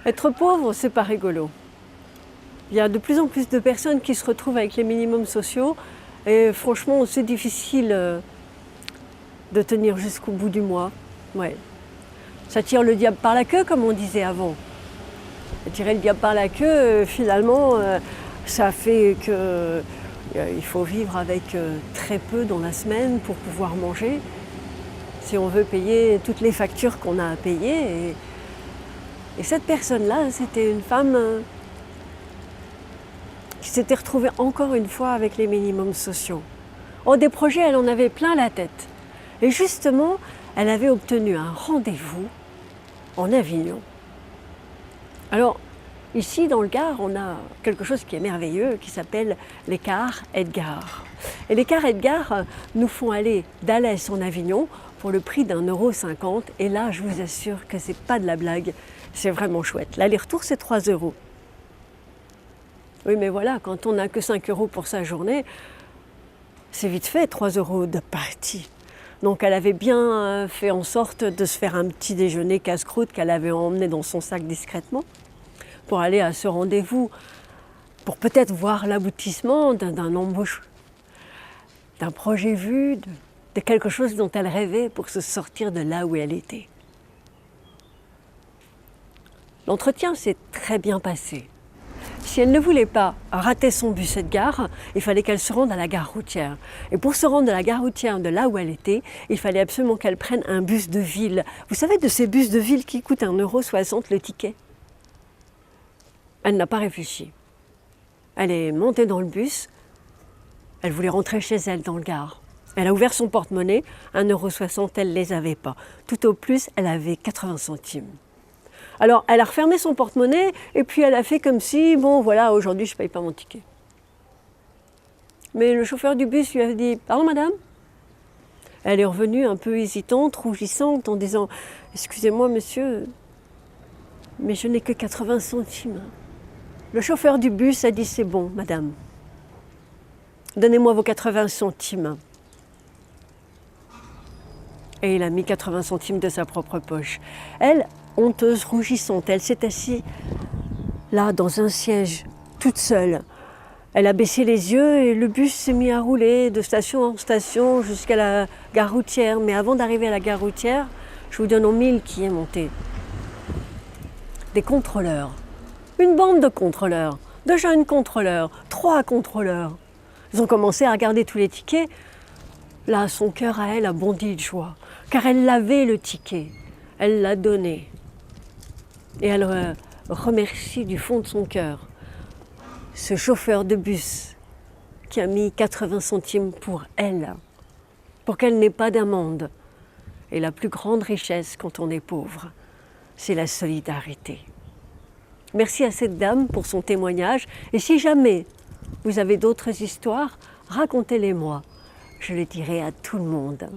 Être pauvre, c'est pas rigolo. Il y a de plus en plus de personnes qui se retrouvent avec les minimums sociaux et franchement, c'est difficile de tenir jusqu'au bout du mois. Ouais. Ça tire le diable par la queue, comme on disait avant. Tirer le diable par la queue, finalement, ça fait que il faut vivre avec très peu dans la semaine pour pouvoir manger. Si on veut payer toutes les factures qu'on a à payer. Et cette personne-là, c'était une femme qui s'était retrouvée encore une fois avec les minimums sociaux. Oh, des projets, elle en avait plein la tête. Et justement, elle avait obtenu un rendez-vous en Avignon. Alors, ici, dans le Gard, on a quelque chose qui est merveilleux, qui s'appelle les cars Edgar. Et les cars Edgar nous font aller d'Alès en Avignon pour le prix d'1,50 €. Et là, je vous assure que c'est pas de la blague, c'est vraiment chouette. L'aller-retour, c'est 3 €. Oui, mais voilà, quand on n'a que 5 € pour sa journée, c'est vite fait, 3 € de partie. Donc elle avait bien fait en sorte de se faire un petit déjeuner casse-croûte qu'elle avait emmené dans son sac discrètement pour aller à ce rendez-vous, pour peut-être voir l'aboutissement d'un embauche, d'un projet vu, de quelque chose dont elle rêvait pour se sortir de là où elle était. L'entretien s'est très bien passé. Si elle ne voulait pas rater son bus Edgar, il fallait qu'elle se rende à la gare routière. Et pour se rendre à la gare routière de là où elle était, il fallait absolument qu'elle prenne un bus de ville. Vous savez, de ces bus de ville qui coûtent 1,60 € le ticket. Elle n'a pas réfléchi. Elle est montée dans le bus. Elle voulait rentrer chez elle dans le Gard. Elle a ouvert son porte-monnaie. 1,60 €, elle ne les avait pas. Tout au plus, elle avait 80 centimes. Alors, elle a refermé son porte-monnaie et puis elle a fait comme si, bon voilà, aujourd'hui je ne paye pas mon ticket. Mais le chauffeur du bus lui a dit « Pardon madame ?» Elle est revenue un peu hésitante, rougissante, en disant « Excusez-moi monsieur, mais je n'ai que 80 centimes. » Le chauffeur du bus a dit « C'est bon madame, donnez-moi vos 80 centimes. » Et il a mis 80 centimes de sa propre poche. Elle, honteuse, rougissante, elle s'est assise là dans un siège, toute seule. Elle a baissé les yeux et le bus s'est mis à rouler de station en station jusqu'à la gare routière. Mais avant d'arriver à la gare routière, je vous donne en mille qui est monté. Des contrôleurs, une bande de contrôleurs, de jeunes contrôleurs, 3 contrôleurs. Ils ont commencé à regarder tous les tickets. Là, son cœur à elle a bondi de joie, car elle l'avait le ticket, elle l'a donné. Et elle remercie du fond de son cœur ce chauffeur de bus qui a mis 80 centimes pour elle, pour qu'elle n'ait pas d'amende. Et la plus grande richesse quand on est pauvre, c'est la solidarité. Merci à cette dame pour son témoignage. Et si jamais vous avez d'autres histoires, racontez-les-moi. Je les dirai à tout le monde.